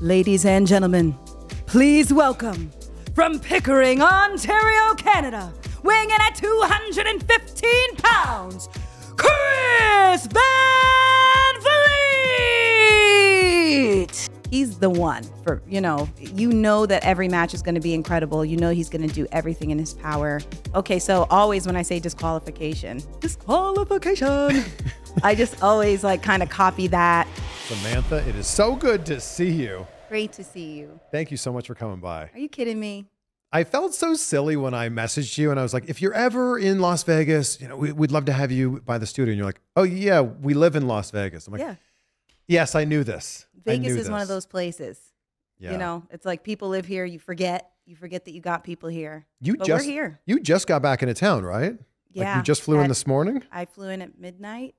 Ladies and gentlemen, please welcome, from Pickering, Ontario, Canada, weighing in at 215 pounds, Chris Van Vliet! He's the one for, you know that every match is going to be incredible. You know he's going to do everything in his power. Okay, so always when I say disqualification, I just always like kind of copy that. Samantha, it is so good to see you. Great to see you. Thank you so much for coming by. Are you kidding me? I felt so silly when I messaged you and I was like, if you're ever in Las Vegas, we'd love to have you by the studio. And you're like, oh yeah, we live in Las Vegas. I'm like, yeah. Yes, I knew this. Vegas is one of those places. Yeah. It's like people live here. You forget that you got people here. We're here. You just got back into town, right? Yeah. Like you just flew in this morning? I flew in at midnight.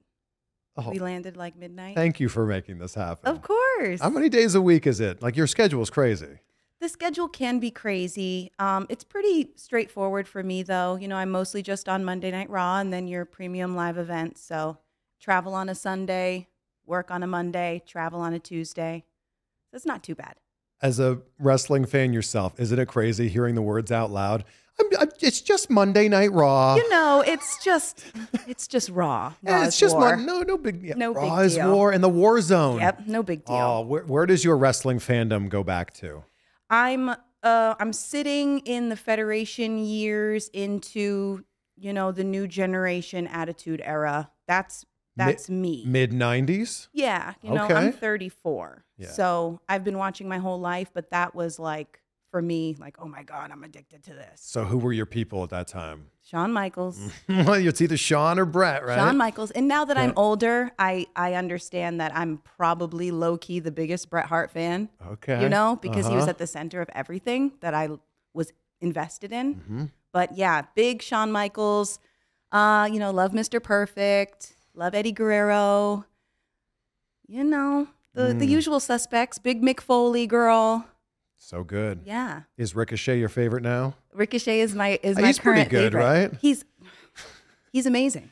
Oh, we landed like midnight. Thank you for making this happen. Of course. How many days a week is it? Like your schedule is crazy. The schedule can be crazy. It's pretty straightforward for me though. I'm mostly just on Monday Night Raw and then your premium live events. So travel on a Sunday, work on a Monday, travel on a Tuesday. That's not too bad. As a wrestling fan yourself, isn't it crazy hearing the words out loud? It's just Monday Night Raw. It's just Raw. It's just war. No big. Yeah, no Raw big is deal. war in the war zone. Yep, no big deal. Oh, where does your wrestling fandom go back to? I'm sitting in the Federation years into the new generation Attitude Era. That's me. Mid-90s? Yeah, okay. I'm 34. Yeah. So I've been watching my whole life, but that was like, for me, like, oh my God, I'm addicted to this. So who were your people at that time? Shawn Michaels. Well, it's either Shawn or Bret, right? Shawn Michaels. And now that I'm older, I understand that I'm probably low-key the biggest Bret Hart fan. Okay. Because he was at the center of everything that I was invested in. Mm-hmm. But yeah, big Shawn Michaels. Love Mr. Perfect. Love Eddie Guerrero. The usual suspects. Big Mick Foley girl. So good. Yeah. Is Ricochet your favorite now? Ricochet is my He's current pretty good, favorite. right? He's amazing.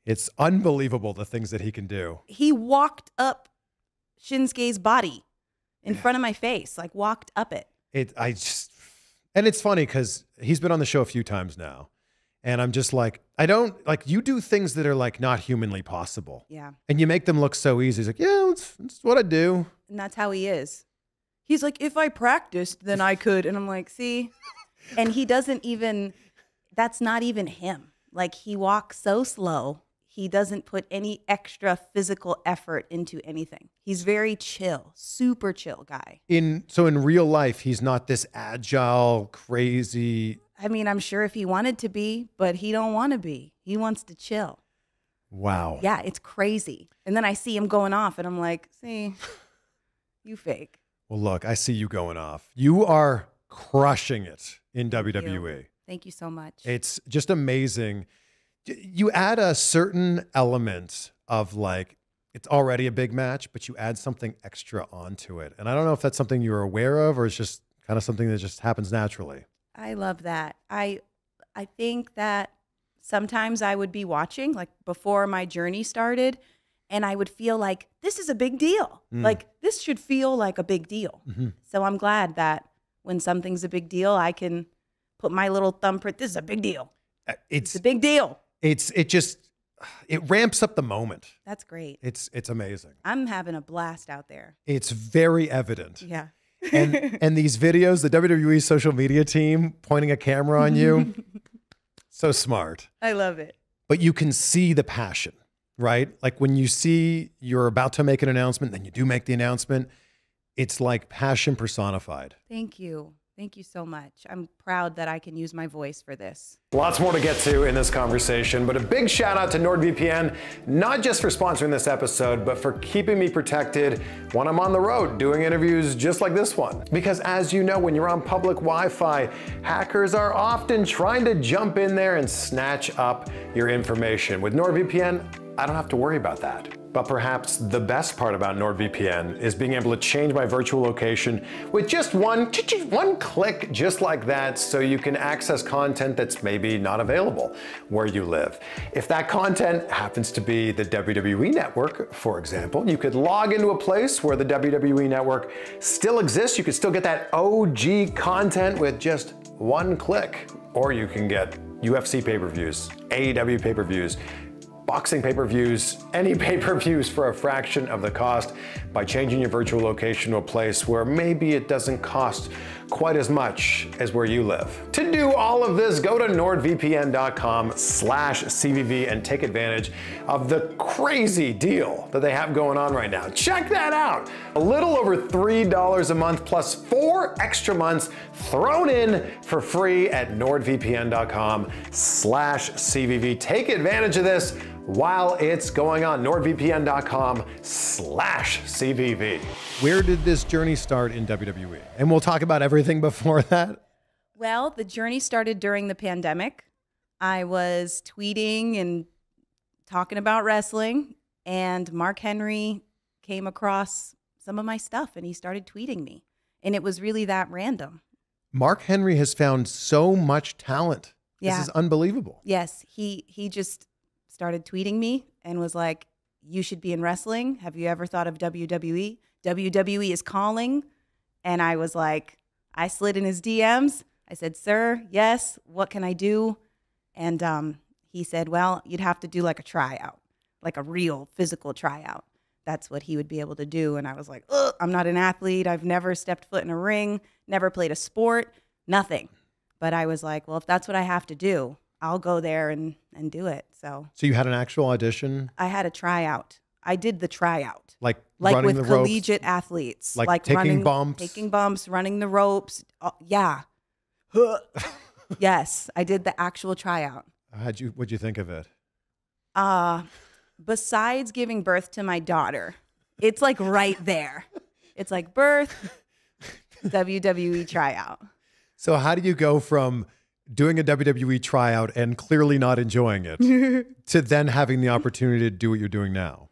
It's unbelievable the things that he can do. He walked up Shinsuke's body in front of my face, like walked up it. And it's funny because he's been on the show a few times now. And I'm just like, you do things that are like not humanly possible. Yeah. And you make them look so easy. He's like, yeah, it's what I do. And that's how he is. He's like, if I practiced, then I could. And I'm like, see? And he doesn't even, that's not even him. Like, he walks so slow. He doesn't put any extra physical effort into anything. He's very chill, super chill guy. So in real life, he's not this agile, crazy. I mean, I'm sure if he wanted to be, but he don't want to be. He wants to chill. Wow. Yeah, it's crazy. And then I see him going off and I'm like, see, you fake. Well, look, I see you going off. You are crushing it in WWE. Thank you so much. It's just amazing. You add a certain element of like, it's already a big match, but you add something extra onto it. And I don't know if that's something you're aware of or it's just kind of something that just happens naturally. I love that. I think that sometimes I would be watching, like before my journey started, and I would feel like, this is a big deal. Like, this should feel like a big deal. Mm-hmm. So I'm glad that when something's a big deal, I can put my little thumbprint, this is a big deal. It's a big deal. It ramps up the moment. That's great. It's amazing. I'm having a blast out there. It's very evident. Yeah. and these videos, the WWE social media team pointing a camera on you, so smart. I love it. But you can see the passion, right? Like when you see you're about to make an announcement, then you do make the announcement. It's like passion personified. Thank you. Thank you so much. I'm proud that I can use my voice for this. Lots more to get to in this conversation, but a big shout out to NordVPN, not just for sponsoring this episode, but for keeping me protected when I'm on the road doing interviews just like this one. Because as you know, when you're on public Wi-Fi, hackers are often trying to jump in there and snatch up your information. With NordVPN, I don't have to worry about that. But perhaps the best part about NordVPN is being able to change my virtual location with just one click, just like that, so you can access content that's maybe not available where you live. If that content happens to be the WWE Network, for example, you could log into a place where the WWE Network still exists. You could still get that OG content with just one click. Or you can get UFC pay-per-views, AEW pay-per-views, boxing pay-per-views, any pay-per-views for a fraction of the cost by changing your virtual location to a place where maybe it doesn't cost quite as much as where you live. To do all of this, go to nordvpn.com/CVV and take advantage of the crazy deal that they have going on right now. Check that out. A little over $3 a month plus 4 extra months thrown in for free at nordvpn.com/CVV. Take advantage of this while it's going on. nordvpn.com/CVV. Where did this journey start in WWE? And we'll talk about everything before that. Well, the journey started during the pandemic. I was tweeting and talking about wrestling, and Mark Henry came across some of my stuff and he started tweeting me. And it was really that random. Mark Henry has found so much talent. Yeah. This is unbelievable. Yes, he just started tweeting me and was like, you should be in wrestling. Have you ever thought of WWE? WWE is calling. And I was like, I slid in his DMs. I said, sir, yes, what can I do? And he said, well, you'd have to do like a tryout, like a real physical tryout. That's what he would be able to do. And I was like, ugh, I'm not an athlete. I've never stepped foot in a ring, never played a sport, nothing. But I was like, well, if that's what I have to do, I'll go there and do it. So you had an actual audition? I had a tryout. I did the tryout. Like with the collegiate athletes. Like taking bumps? Taking bumps, running the ropes. Yeah. Yes, I did the actual tryout. What'd you think of it? Besides giving birth to my daughter, it's like right there. It's like birth, WWE tryout. So how do you go from doing a WWE tryout and clearly not enjoying it to then having the opportunity to do what you're doing now?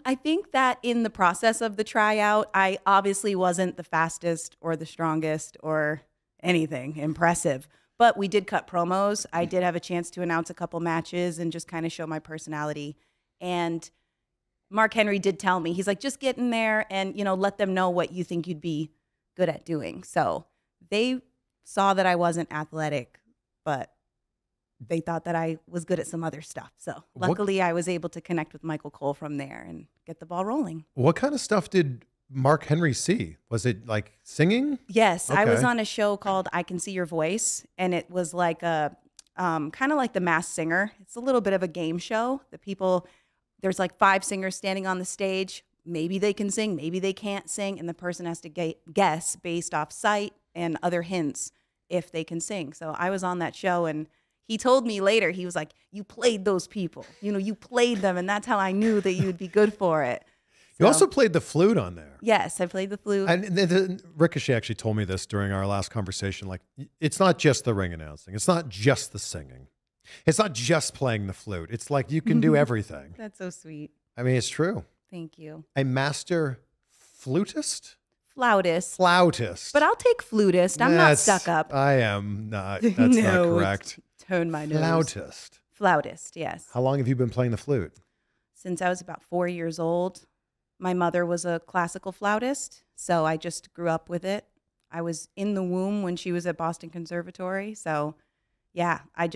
I think that in the process of the tryout, I obviously wasn't the fastest or the strongest or anything impressive, but we did cut promos. I did have a chance to announce a couple matches and just kind of show my personality. And Mark Henry did tell me, he's like, just get in there and, let them know what you think you'd be good at doing. So they saw that I wasn't athletic, but they thought that I was good at some other stuff. So luckily I was able to connect with Michael Cole from there and get the ball rolling. What kind of stuff did Mark Henry see? Was it like singing? Yes. Okay. I was on a show called I Can See Your Voice, and it was like a kind of like The Masked Singer. It's a little bit of a game show. There's like 5 singers standing on the stage. Maybe they can sing, maybe they can't sing, and the person has to guess based off sight and other hints if they can sing. So I was on that show, and he told me later, he was like, you played those people. You played them, and that's how I knew that you would be good for it. You also played the flute on there. Yes, I played the flute. And Ricochet actually told me this during our last conversation. Like, it's not just the ring announcing. It's not just the singing. It's not just playing the flute. It's like you can do everything. That's so sweet. I mean, it's true. Thank you. A master flutist? Flautist. Flautist. But I'll take flutist. I'm not stuck up. I am not. That's not correct. Turn my nose. Flautist. Flautist, yes. How long have you been playing the flute? Since I was about 4 years old. My mother was a classical flautist, so I just grew up with it. I was in the womb when she was at Boston Conservatory. So yeah, I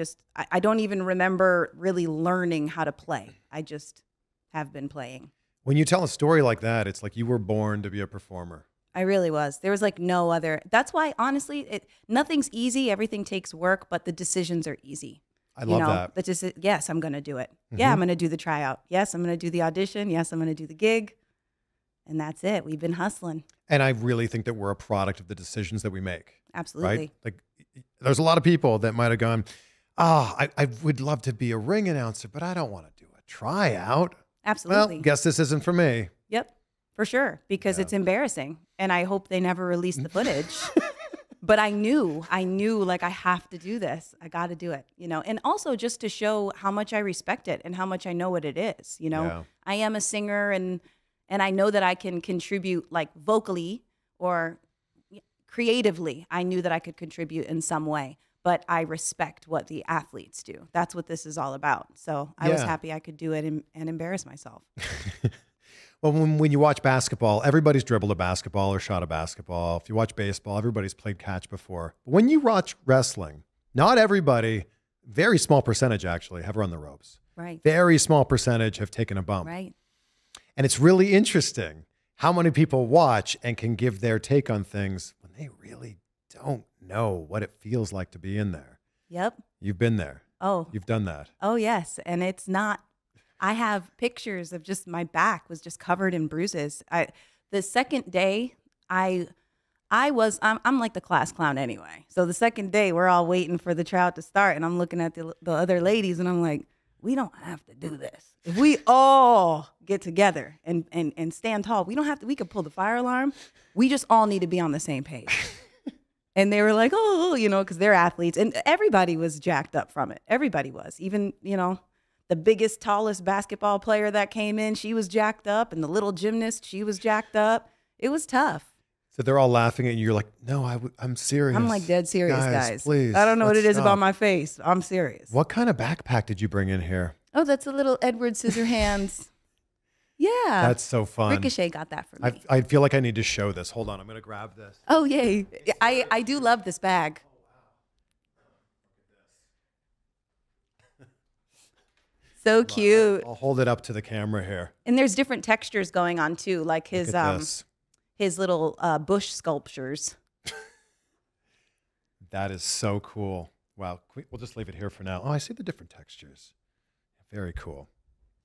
don't even remember really learning how to play. I just have been playing. When you tell a story like that, it's like you were born to be a performer. I really was. There was like no other. That's why, honestly, nothing's easy. Everything takes work, but the decisions are easy. I love that. Yes, I'm going to do it. Mm-hmm. Yeah, I'm going to do the tryout. Yes, I'm going to do the audition. Yes, I'm going to do the gig. And that's it. We've been hustling. And I really think that we're a product of the decisions that we make. Absolutely. Right? Like, there's a lot of people that might have gone, I would love to be a ring announcer, but I don't want to do a tryout. Absolutely. Well, guess this isn't for me. Yep, for sure. Because it's embarrassing. And I hope they never release the footage. But I knew like I have to do this. I got to do it, you know. And also just to show how much I respect it and how much I know what it is, you know. Yeah. I am a singer and I know that I can contribute like vocally or creatively. I knew that I could contribute in some way, but I respect what the athletes do. That's what this is all about. So I was happy I could do it and embarrass myself. Well, when you watch basketball, everybody's dribbled a basketball or shot a basketball. If you watch baseball, everybody's played catch before. But when you watch wrestling, not everybody, very small percentage actually, have run the ropes. Right. Very small percentage have taken a bump. Right. And it's really interesting how many people watch and can give their take on things when they really don't know what it feels like to be in there. Yep. You've been there. Oh. You've done that. Oh, yes. And it's not, I have pictures of just my back was just covered in bruises. The second day, I'm like the class clown anyway. So the second day, we're all waiting for the tryout to start, and I'm looking at the other ladies, and I'm like, we don't have to do this. If we all get together and stand tall, we don't have to. We could pull the fire alarm. We just all need to be on the same page. And they were like, oh, you know, because they're athletes, and everybody was jacked up from it. Everybody was, even, you know. The biggest, tallest basketball player that came in, she was jacked up. And the little gymnast, she was jacked up. It was tough. So they're all laughing at you. You're like, no, I'm serious. I'm like dead serious, guys. Please. I don't know what it is about my face. I'm serious. What kind of backpack did you bring in here? Oh, that's a little Edward Scissorhands. Yeah. That's so fun. Ricochet got that for me. I feel like I need to show this. Hold on. I'm going to grab this. Oh, yay. I do love this bag. So cute. I'll hold it up to the camera here. And there's different textures going on too, like his little bush sculptures. That is so cool. Wow. We'll just leave it here for now. Oh, I see the different textures. Very cool.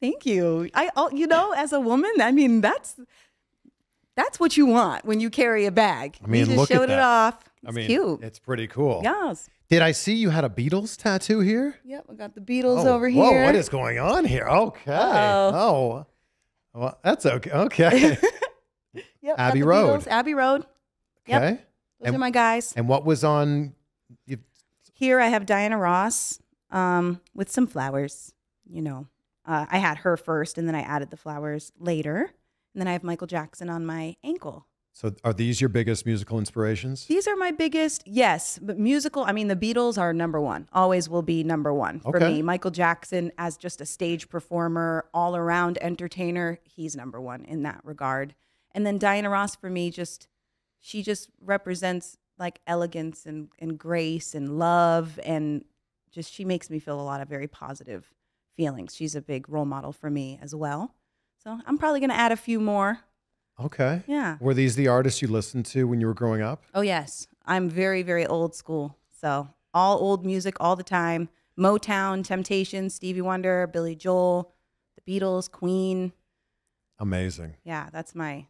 Thank you. You know, as a woman, I mean, that's what you want when you carry a bag. I mean, you just look showed at that. it off. It's I mean, cute. It's pretty cool. Yes. Did I see you had a Beatles tattoo here? Yep, I got the Beatles over here. Whoa, what is going on here? Okay. Oh, well, that's okay. Okay. Yep, Abbey Road. Beatles, Abbey Road. Yep. Okay. Those are my guys. And what was on? Here I have Diana Ross with some flowers. You know, I had her first, and then I added the flowers later. And then I have Michael Jackson on my ankle. So are these your biggest musical inspirations? These are my biggest, yes. But musical, I mean, the Beatles are number one. Always will be number one for me. Michael Jackson as just a stage performer, all-around entertainer, he's number one in that regard. And then Diana Ross for me, she just represents like elegance and grace and love, and just she makes me feel a lot of very positive feelings. She's a big role model for me as well. So I'm probably going to add a few more. Okay. Yeah. Were these the artists you listened to when you were growing up? Oh, yes. I'm very, very old school. So all old music all the time. Motown, Temptations, Stevie Wonder, Billy Joel, the Beatles, Queen. Amazing. Yeah, that's my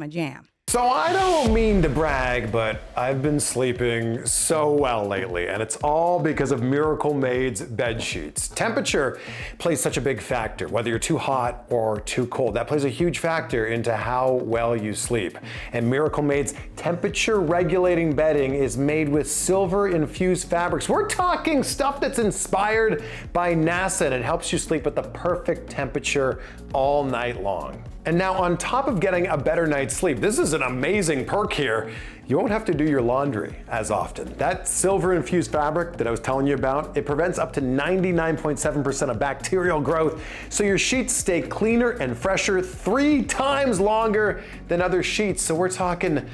jam. So I don't mean to brag, but I've been sleeping so well lately, and it's all because of Miracle Made's bed sheets. Temperature plays such a big factor, whether you're too hot or too cold. That plays a huge factor into how well you sleep. And Miracle Made's temperature regulating bedding is made with silver infused fabrics. We're talking stuff that's inspired by NASA, and it helps you sleep at the perfect temperature all night long. And now on top of getting a better night's sleep, this is an amazing perk here. You won't have to do your laundry as often. That silver infused fabric that I was telling you about, it prevents up to 99.7% of bacterial growth, so your sheets stay cleaner and fresher 3 times longer than other sheets. So we're talking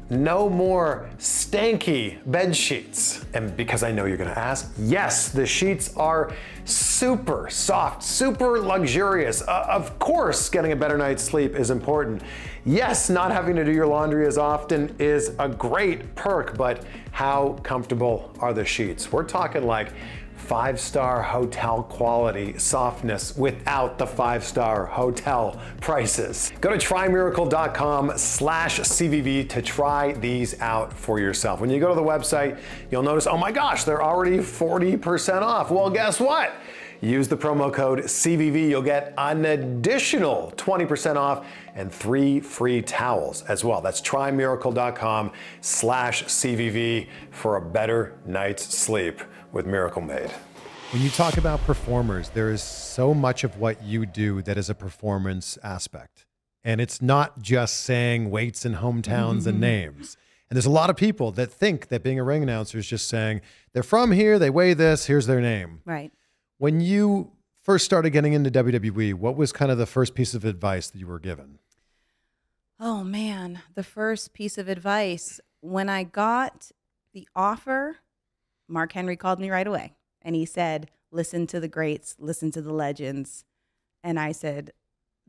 no more stanky bed sheets. And because I know you're gonna ask, yes, the sheets are super soft, super luxurious. Of course, getting a better night's sleep is important. Yes, not having to do your laundry as often is a great perk, but how comfortable are the sheets? We're talking like 5-star hotel quality softness without the 5-star hotel prices. Go to trymiracle.com/CVV to try these out for yourself. When you go to the website, you'll notice, oh my gosh, they're already 40% off. Well, guess what? Use the promo code CVV. You'll get an additional 20% off and 3 free towels as well. That's trymiracle.com/CVV for a better night's sleep with Miracle Made. When you talk about performers, there is so much of what you do that is a performance aspect. And it's not just saying weights and hometowns and names. And there's a lot of people that think that being a ring announcer is just saying, they're from here, they weigh this, here's their name. Right. When you first started getting into WWE, what was kind of the first piece of advice that you were given? Oh, man. The first piece of advice, when I got the offer, Mark Henry called me right away. And he said, listen to the greats, listen to the legends. And I said,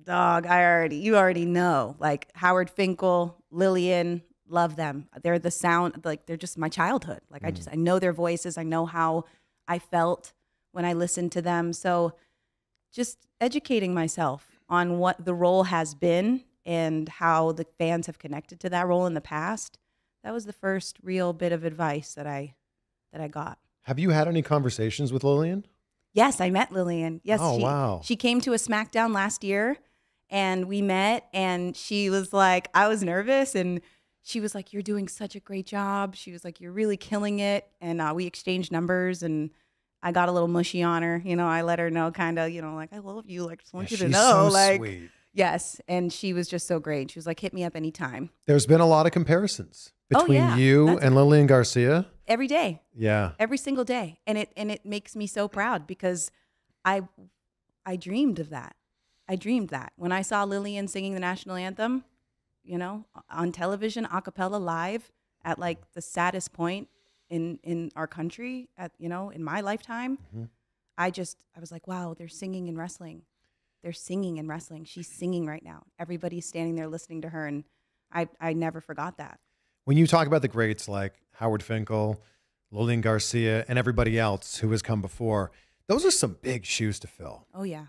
dog, you already know. Like Howard Finkel, Lillian, love them. They're the sound, like they're just my childhood. Like I know their voices. I know how I felt when I listened to them. So just educating myself on what the role has been and how the fans have connected to that role in the past. That was the first real bit of advice that I got. Have you had any conversations with Lillian? Yes, I met Lillian. Yes, oh, wow. She came to a SmackDown last year, and we met, and she was like, I was nervous, and she was like, you're doing such a great job. She was like, you're really killing it, and we exchanged numbers, and I got a little mushy on her. You know, I let her know kind of, you know, like, I love you. Like, just want you to know. So like, sweet. Yes, and she was just so great. She was like, hit me up anytime. There's been a lot of comparisons between you and Lillian Garcia. Every day. Yeah. Every single day. And it makes me so proud because I dreamed of that. I dreamed that. When I saw Lillian singing the national anthem, you know, on television, a cappella live at like the saddest point in our country at, you know, in my lifetime, I was like, wow, they're singing in wrestling. They're singing in wrestling. She's singing right now. Everybody's standing there listening to her. And I never forgot that. When you talk about the greats like Howard Finkel, Lillian Garcia, and everybody else who has come before, those are some big shoes to fill. Oh, yeah.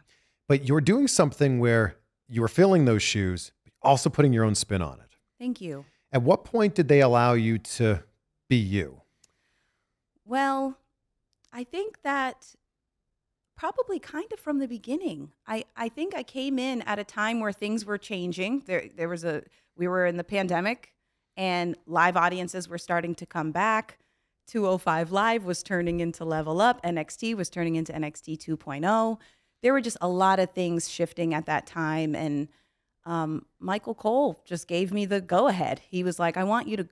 But you're doing something where you are filling those shoes, but also putting your own spin on it. Thank you. At what point did they allow you to be you? Well, I think that probably kind of from the beginning. I think I came in at a time where things were changing. We were in the pandemic and live audiences were starting to come back. 205 Live was turning into Level Up. NXT was turning into NXT 2.0. There were just a lot of things shifting at that time. And Michael Cole just gave me the go-ahead. He was like, I want you to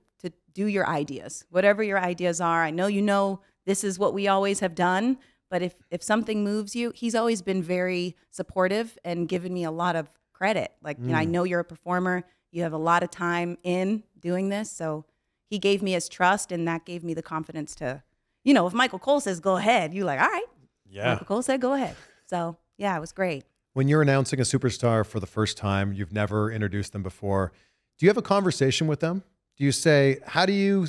do your ideas, whatever your ideas are. I know this is what we always have done. But if something moves you, he's always been very supportive and given me a lot of credit. Like, you know, I know you're a performer. You have a lot of time in doing this. So he gave me his trust, and that gave me the confidence to, you know, if Michael Cole says, go ahead, you're like, all right. Yeah. Michael Cole said, go ahead. So, yeah, it was great. When you're announcing a superstar for the first time, you've never introduced them before. Do you have a conversation with them? Do you say, how do you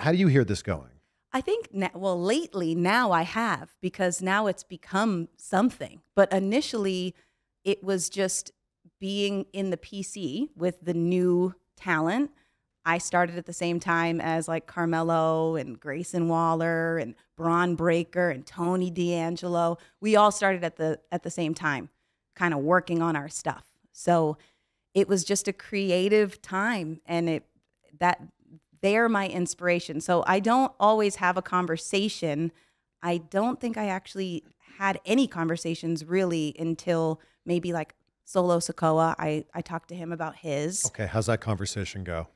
hear this going? I think, lately now I have, because now it's become something. But initially, it was just being in the PC with the new talent. I started at the same time as like Carmelo and Grayson Waller and Braun Breaker and Tony D'Angelo. We all started at the same time, kind of working on our stuff. So it was just a creative time, and they're my inspiration. So I don't always have a conversation. I don't think I actually had any conversations really until maybe like Solo Sikoa. I talked to him about his. Okay, how's that conversation go?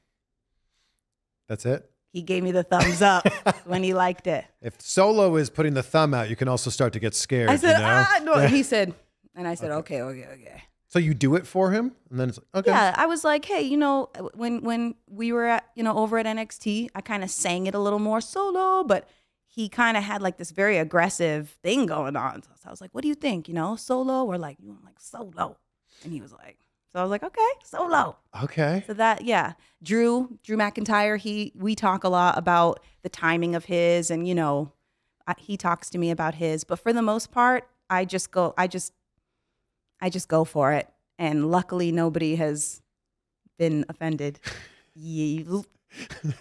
That's it? He gave me the thumbs up when he liked it. If Solo is putting the thumb out, you can also start to get scared. I said, you know? no. And he said, and I said, okay. So you do it for him, and then it's like, okay. Yeah, I was like, hey, you know, when we were at, you know, over at NXT, I kind of sang it a little more solo, but he kind of had like this very aggressive thing going on. So I was like, what do you think? You know, solo or like, you want like solo? And he was like, so I was like, okay, solo. Okay. So that, yeah. Drew McIntyre, we talk a lot about the timing of his, and, you know, he talks to me about his, but for the most part, I just go for it. And luckily nobody has been offended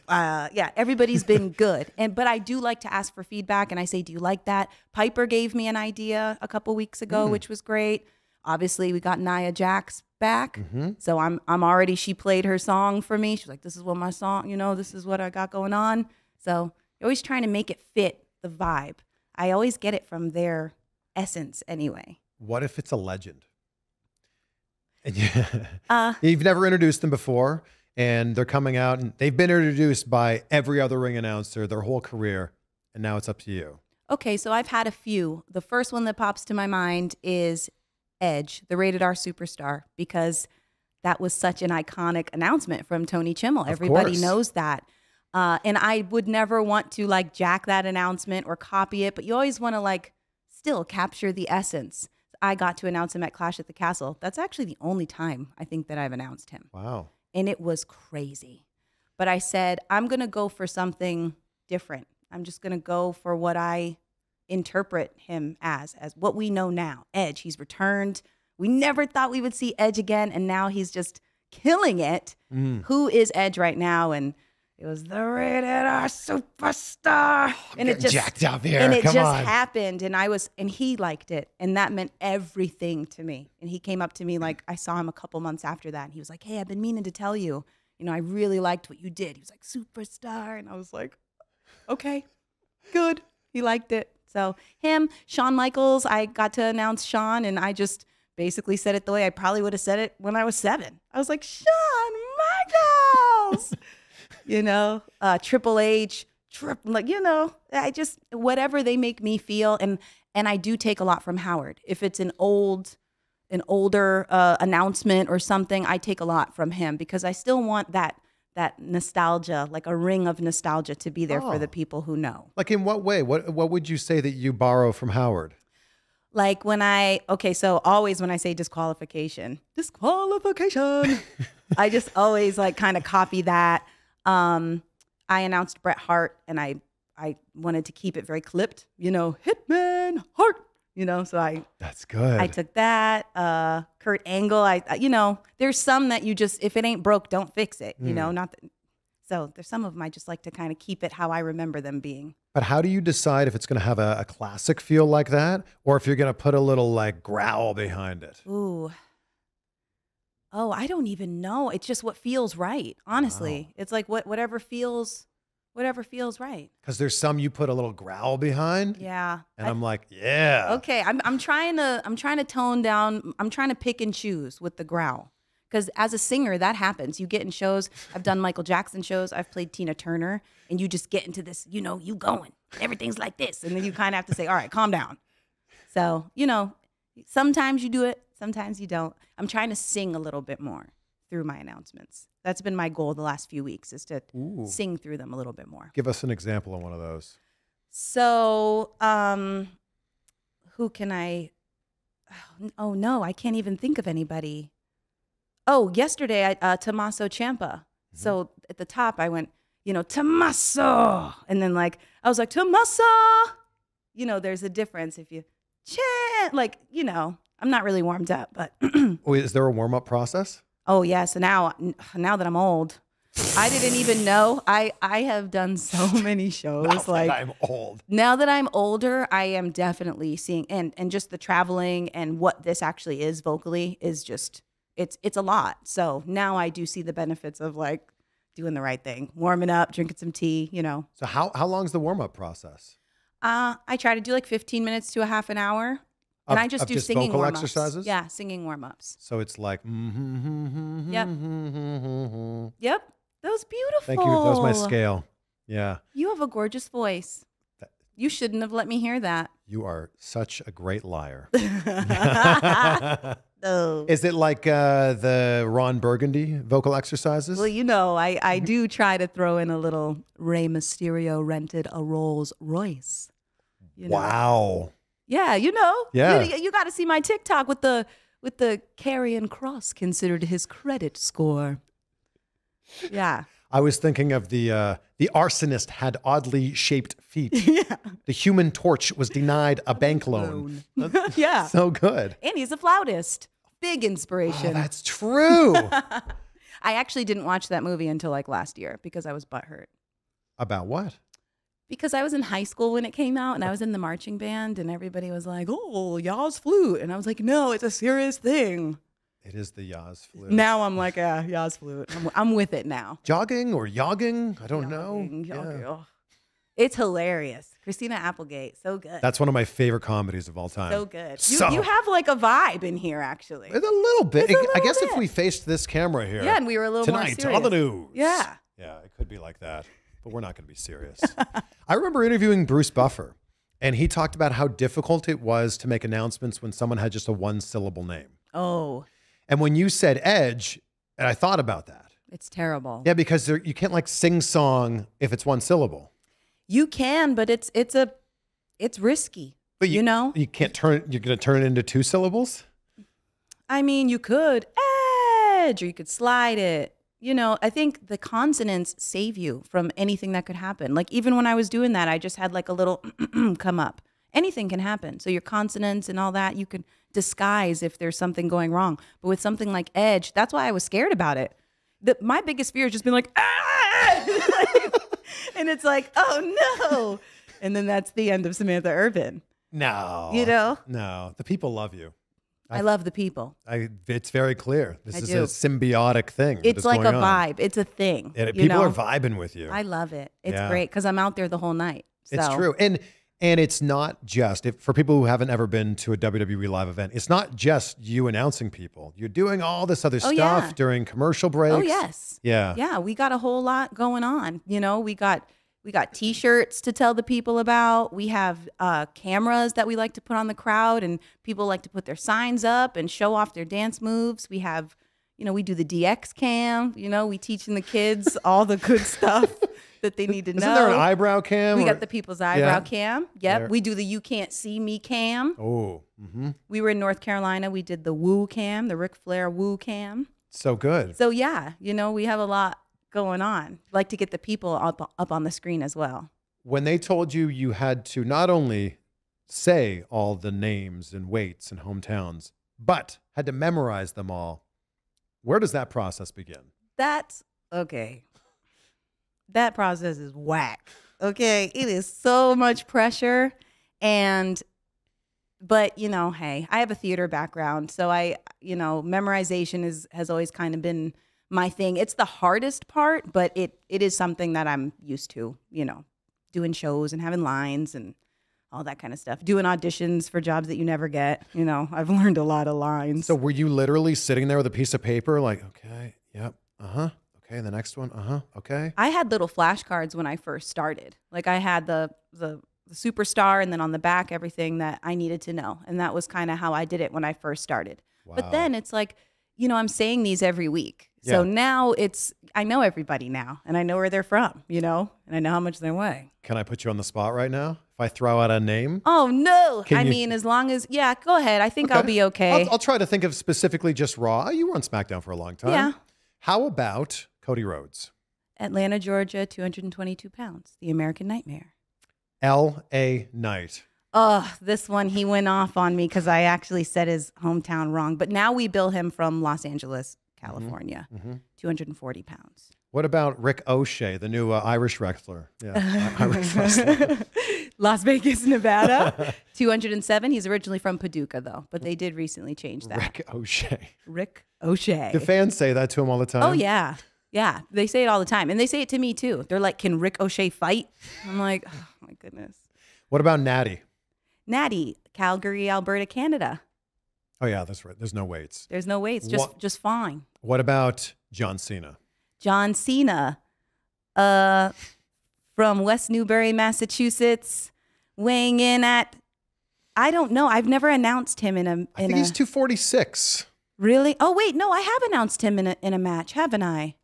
Yeah, everybody's been good. But I do like to ask for feedback, and I say, do you like that? Piper gave me an idea a couple weeks ago, which was great. Obviously, we got Nia Jax back. So I'm already, she played her song for me. She's like, this is what my song, this is what I got going on. So you're always trying to make it fit the vibe. I always get it from their essence anyway. What if it's a legend? You've never introduced them before, and they're coming out, and they've been introduced by every other ring announcer their whole career, and now it's up to you. Okay, so I've had a few. The first one that pops to my mind is Edge, the Rated R Superstar, because that was such an iconic announcement from Tony Chimmel. Everybody knows that. And I would never want to like jack that announcement or copy it, but you always want to like still capture the essence. I got to announce him at Clash at the Castle. That's actually the only time I think that I've announced him. Wow. And it was crazy. But I said, I'm going to go for something different. I'm just going to go for what I interpret him as what we know now. Edge, he's returned. We never thought we would see Edge again, and now he's just killing it. Who is Edge right now? And it was the Rated R Superstar. And it just jacked up here. And it just happened. And he liked it. And that meant everything to me. And he came up to me like, I saw him a couple months after that. And he was like, hey, I've been meaning to tell you, I really liked what you did. He was like, superstar. And I was like, okay, good. He liked it. So him, Shawn Michaels, I got to announce Shawn, and I just basically said it the way I probably would have said it when I was 7. I was like, Shawn Michaels. Triple H, I just, whatever they make me feel. And I do take a lot from Howard. If it's an older announcement or something, I take a lot from him because I still want that nostalgia, like a ring of nostalgia to be there for the people who know. Like in what way? What would you say that you borrow from Howard? Like so always when I say disqualification, I just always like kind of copy that. I announced Bret Hart, and I wanted to keep it very clipped, Hitman Hart, so that's good. I took that, Kurt Angle. There's some that you just, if it ain't broke, don't fix it, so there's some of them I just like to kind of keep it how I remember them being. But how do you decide if it's going to have a classic feel like that, or if you're going to put a little like growl behind it? Ooh. Oh, I don't even know. It's just what feels right. Honestly, wow. It's like whatever feels right. Because there's some you put a little growl behind. Yeah. And I'm like, yeah. Okay. I'm trying to tone down. I'm trying to pick and choose with the growl. Because as a singer, that happens. You get in shows. I've done Michael Jackson shows. I've played Tina Turner, and you just get into this. You going. Everything's like this, and then you kind of have to say, all right, calm down. So sometimes you do it. Sometimes you don't. I'm trying to sing a little bit more through my announcements. That's been my goal the last few weeks, is to sing through them a little bit more. Give us an example of one of those. So, who can I? Oh no, I can't even think of anybody. Oh, yesterday, Tommaso Ciampa. So at the top, I went, Tommaso, and then I was like, Tommaso. There's a difference if you chant, I'm not really warmed up, but. Is there a warm-up process? Oh, yeah. So now that I'm old, I didn't even know. I have done so many shows. I'm old. Now that I'm older, I am definitely seeing, and just the traveling and what this actually is vocally is just, it's a lot. So now I do see the benefits of doing the right thing, warming up, drinking some tea, So how long's the warm-up process? I try to do 15 minutes to a half an hour. And I just do singing vocal warm-ups. exercises? Yeah, singing warm-ups. So it's like, Yep. Yep. That was beautiful. Thank you. That was my scale. Yeah. You have a gorgeous voice. You shouldn't have let me hear that. You are such a great liar. Oh. Is it like the Ron Burgundy vocal exercises? Well, I do try to throw in a little Rey Mysterio rented a Rolls Royce. Wow. Yeah, Yeah. You got to see my TikTok with the Karrion Kross considered his credit score. Yeah. I was thinking of the arsonist had oddly shaped feet. Yeah. The Human Torch was denied a bank loan. Yeah. So good. And he's a flautist. Big inspiration. Oh, that's true. I actually didn't watch that movie until like last year because I was butthurt. About what? Because I was in high school when it came out and I was in the marching band and everybody was like, oh, y'all's flute. And I was like, no, it's a serious thing. It is the Yaz flute. Now I'm like, Yaz flute. I'm with it now. Jogging or yogging? I don't know. Jogging. Yeah. It's hilarious. Christina Applegate, so good. That's one of my favorite comedies of all time. So good. You have like a vibe in here, actually. It's a little bit. It's a little I guess bit. if we faced this camera here. Yeah, and we were a little tonight, more serious. on the news. Yeah. Yeah, it could be like that. But we're not going to be serious. I remember interviewing Bruce Buffer, and he talked about how difficult it was to make announcements when someone had just a one-syllable name. Oh. And when you said Edge, and I thought about that. It's terrible. Yeah, because you can't like sing song if it's one syllable. You can, but it's risky. But you know? You can't you're going to turn it into two syllables? I mean, you could Edge, or you could slide it. You know, I think the consonants save you from anything that could happen. Like even when I was doing that, I just had like a little come up. Anything can happen. So your consonants and all that, you can disguise if there's something going wrong. But with something like Edge, that's why I was scared about it. My biggest fear is just being like, ah! And it's like, oh no. And then that's the end of Samantha Irvin. No. You know? No. The people love you. I love the people. It's very clear. This I is do. a symbiotic thing. It's like a vibe. It's a thing. And you people know? are vibing with you. I love it. It's Yeah. great because I'm out there the whole night. So. It's true. And it's not just, for people who haven't ever been to a WWE live event, it's not just you announcing people. You're doing all this other stuff yeah. during commercial breaks. Oh, yes. Yeah. Yeah, we got a whole lot going on. You know, we got T-shirts to tell the people about. We have cameras that we like to put on the crowd, and people like to put their signs up and show off their dance moves. We have, you know, we do the DX cam. You know, we teaching the kids all the good stuff that they need to know. Isn't there an eyebrow cam? We got the people's eyebrow cam. Yep. There. We do the you can't see me cam. Oh. Mm-hmm. We were in North Carolina. We did the woo cam, the Ric Flair woo cam. So good. So yeah, you know, we have a lot going on. Like to get the people up on the screen as well. When they told you you had to not only say all the names and weights and hometowns, but had to memorize them all, where does that process begin? That's okay. That process is whack. Okay. It is so much pressure. But you know, hey, I have a theater background. So memorization has always kind of been my thing. It's the hardest part, but it is something that I'm used to, you know, doing shows and having lines and all that kind of stuff. Doing auditions for jobs that you never get. You know, I've learned a lot of lines. So were you literally sitting there with a piece of paper like, okay, yep, uh-huh, okay, the next one, uh-huh, okay? I had little flashcards when I first started. Like I had the superstar and then on the back, everything that I needed to know. And that was kind of how I did it when I first started. Wow. But then it's like, you know, I'm saying these every week. So now I know everybody now and I know where they're from, you know, and I know how much they weigh. Can I put you on the spot right now? If I throw out a name? Oh, no. Can you- mean, as long as, yeah, go ahead. I think I'll be okay. I'll try to think of specifically just Raw. You were on SmackDown for a long time. Yeah. How about Cody Rhodes? Atlanta, Georgia, 222 pounds. The American Nightmare. L.A. Knight. Oh, this one, he went off on me because I actually said his hometown wrong. But now we bill him from Los Angeles, California, 240 pounds. What about Ricochet, the new Irish wrestler? Yeah, Irish wrestler. Las Vegas, Nevada, 207. He's originally from Paducah, though, but they did recently change that. Ricochet. Ricochet. Do fans say that to him all the time? Oh, yeah. Yeah, they say it all the time. And they say it to me, too. They're like, can Ricochet fight? I'm like, oh, my goodness. What about Natty? Natty, Calgary, Alberta, Canada. Oh, yeah, that's right. There's no weights. There's no weights, just fine. What about John Cena? John Cena, from West Newbury, Massachusetts, weighing in at, I don't know. I've never announced him in a. I think he's 246. Really? Oh wait, no, I have announced him in a match, haven't I?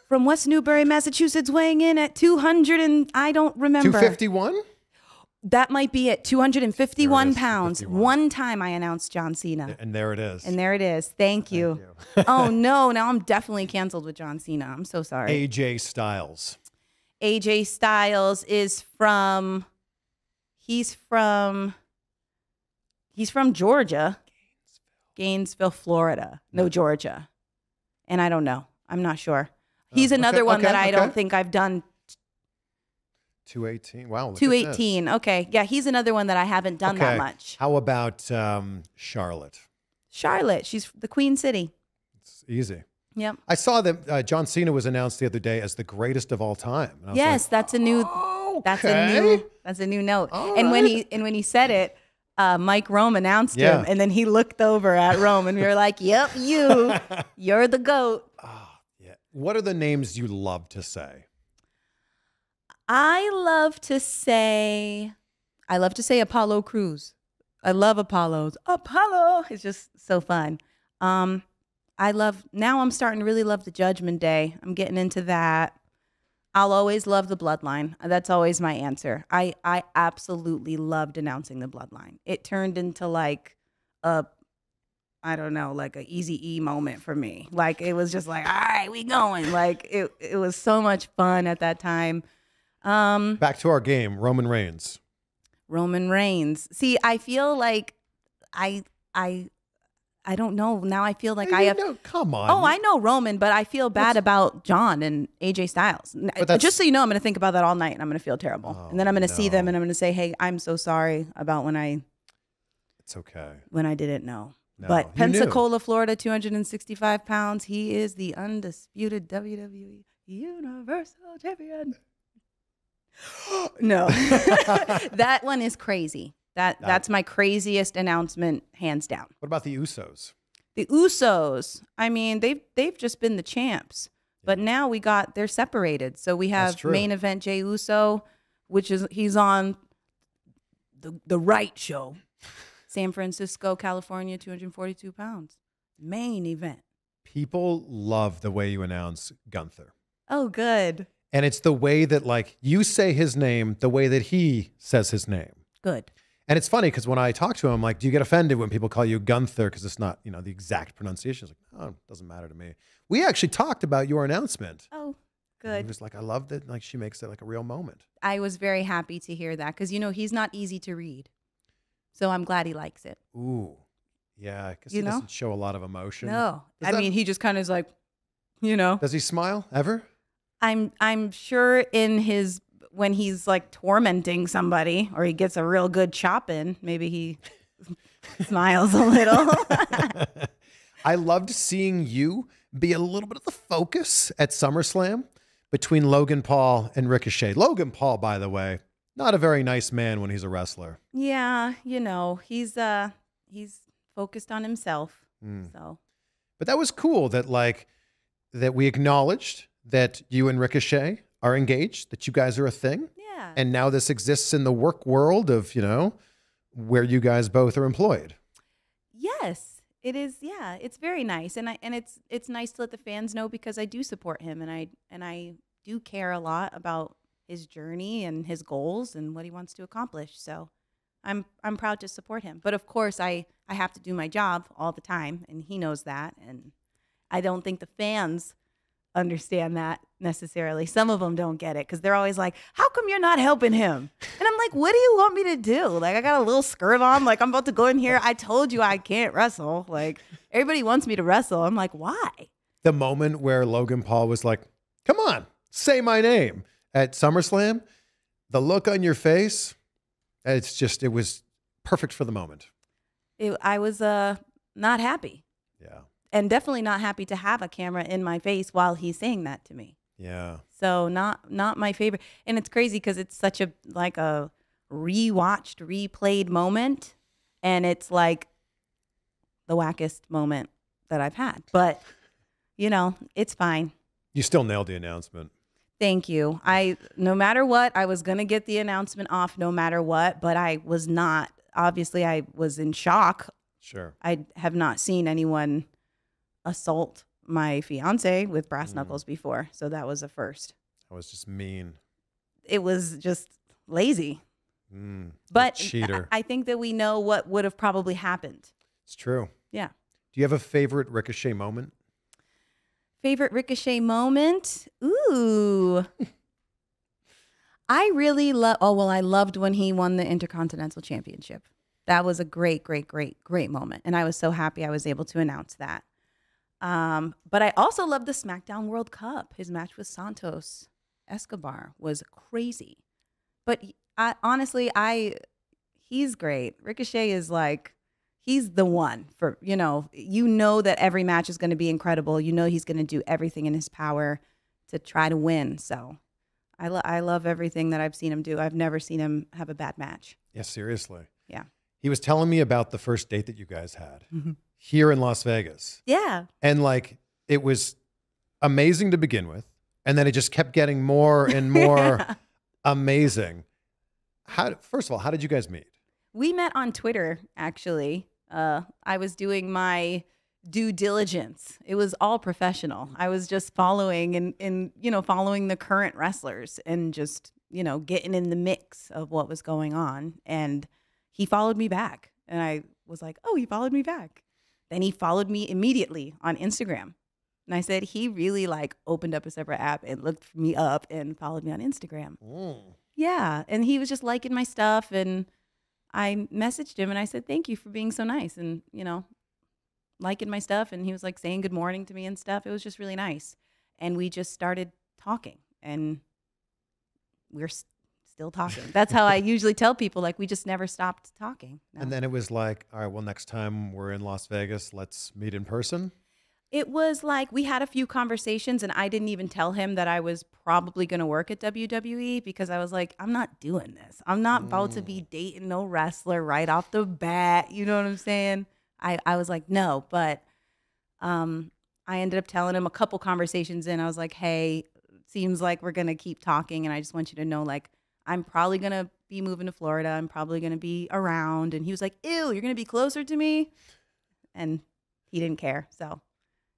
From West Newbury, Massachusetts, weighing in at 200 and I don't remember. 251? That might be it. 251 pounds. 51. One time I announced John Cena. And there it is. And there it is. Thank you. Oh, no. Now I'm definitely canceled with John Cena. I'm so sorry. AJ Styles. AJ Styles is from, he's from Georgia. Gainesville, Florida. No, Georgia. And I don't know. I'm not sure. He's another one that I don't think I've done. 218. Wow. Look 218. Okay. Yeah, he's another one that I haven't done that much. How about Charlotte? Charlotte. She's the Queen City. It's easy. Yep. I saw that John Cena was announced the other day as the greatest of all time. And I was yes, like, that's a new note. All and right. when he said it, Mike Rome announced him, and then he looked over at Rome, and we were like, "Yep, you're the GOAT." Oh, yeah. What are the names you love to say? I love to say Apollo Crews. I love Apollos. Apollo is just so fun. Now I'm starting to really love the Judgment Day. I'm getting into that. I'll always love the Bloodline. That's always my answer. I absolutely loved announcing the Bloodline. It turned into like a Easy-E moment for me. Like it was just like, all right, we going. Like it was so much fun at that time. Back to our game, Roman Reigns. Roman Reigns. See, I feel like I don't know. Now I feel like I have. Come on. Oh, I know Roman, but I feel bad about John and AJ Styles. Just so you know, I'm going to think about that all night, and I'm going to feel terrible. And then I'm going to see them, and I'm going to say, "Hey, I'm so sorry about when I." It's okay. When I didn't know. No, but Pensacola, Florida, 265 pounds. He is the undisputed WWE Universal Champion. No, that one is crazy. That's my craziest announcement, hands down. What about the Usos? The Usos. I mean, they've just been the champs, but now they're separated. So we have main event Jey Uso, he's on the right show, San Francisco, California, 242 pounds, main event. People love the way you announce Gunther. Oh, good. And it's the way that like you say his name, the way that he says his name. Good. And it's funny because when I talk to him, I'm like, do you get offended when people call you Gunther? Because it's not, the exact pronunciation. He's like, oh, it doesn't matter to me. We actually talked about your announcement. Oh, good. And he was like, I love that. Like she makes it like a real moment. I was very happy to hear that because, he's not easy to read. So I'm glad he likes it. Ooh. Yeah. Because he doesn't show a lot of emotion. No. I mean, he just kind of is like, Does he smile ever? I'm sure when he's like tormenting somebody or he gets a real good chop in, maybe he smiles a little. I loved seeing you be a little bit of the focus at SummerSlam between Logan Paul and Ricochet. Logan Paul, by the way, not a very nice man when he's a wrestler. Yeah, he's focused on himself. So, but that was cool that we acknowledged that you and Ricochet are engaged, that you guys are a thing. Yeah. And now this exists in the work world of, where you guys both are employed. Yes, it is. Yeah, it's very nice. And it's nice to let the fans know because I do support him and I do care a lot about his journey and his goals and what he wants to accomplish. So I'm proud to support him. But of course I have to do my job all the time and he knows that. And I don't think the fans understand that necessarily. Some of them don't get it because they're always like, how come you're not helping him? And I'm like, what do you want me to do? Like, I got a little skirt on. Like, I'm about to go in here. I told you I can't wrestle. Like, everybody wants me to wrestle. I'm like, why? The moment where Logan Paul was like, come on, say my name at SummerSlam, the look on your face, it was perfect for the moment. I was not happy. Yeah. And definitely not happy to have a camera in my face while he's saying that to me. Yeah. So not my favorite. And it's crazy because it's such a replayed moment. And it's like the wackest moment that I've had. But, it's fine. You still nailed the announcement. Thank you. No matter what, I was going to get the announcement off no matter what. But I was not. Obviously, I was in shock. Sure. I have not seen anyone assault my fiance with brass knuckles before. So that was a first. That was just mean. It was just lazy. But cheater. I think that we know what would have probably happened. It's true. Yeah. Do you have a favorite Ricochet moment? Favorite Ricochet moment? Ooh. I really I loved when he won the Intercontinental Championship. That was a great, great, great, great moment. And I was so happy I was able to announce that. But I also love the SmackDown World Cup. His match with Santos Escobar was crazy. But honestly, he's great. Ricochet is like, he's the one for, you know that every match is going to be incredible. You know he's going to do everything in his power to try to win. So I love everything that I've seen him do. I've never seen him have a bad match. Yeah, seriously. Yeah. He was telling me about the first date that you guys had here in Las Vegas. Yeah. And like, it was amazing to begin with. And then it just kept getting more and more amazing. First of all, how did you guys meet? We met on Twitter, actually. I was doing my due diligence. It was all professional. I was just following and following the current wrestlers and just, getting in the mix of what was going on. And he followed me back. And I was like, oh, he followed me back. Then he followed me immediately on Instagram. And I said, he really opened up a separate app and looked me up and followed me on Instagram. Yeah. And he was just liking my stuff. And I messaged him and I said, thank you for being so nice and, liking my stuff. And he was saying good morning to me and stuff. It was just really nice. And we just started talking and we're still talking. That's how I usually tell people, we just never stopped talking. No. And then it was like, all right, well, next time we're in Las Vegas, let's meet in person. It was we had a few conversations and I didn't even tell him that I was probably going to work at WWE because I was like, I'm not doing this. I'm not about to be dating no wrestler right off the bat. You know what I'm saying? I was like, no, but I ended up telling him a couple conversations in. I was like, hey, seems like we're going to keep talking. And I just want you to know, I'm probably going to be moving to Florida. I'm probably going to be around. And he was like, ew, you're going to be closer to me. And he didn't care. So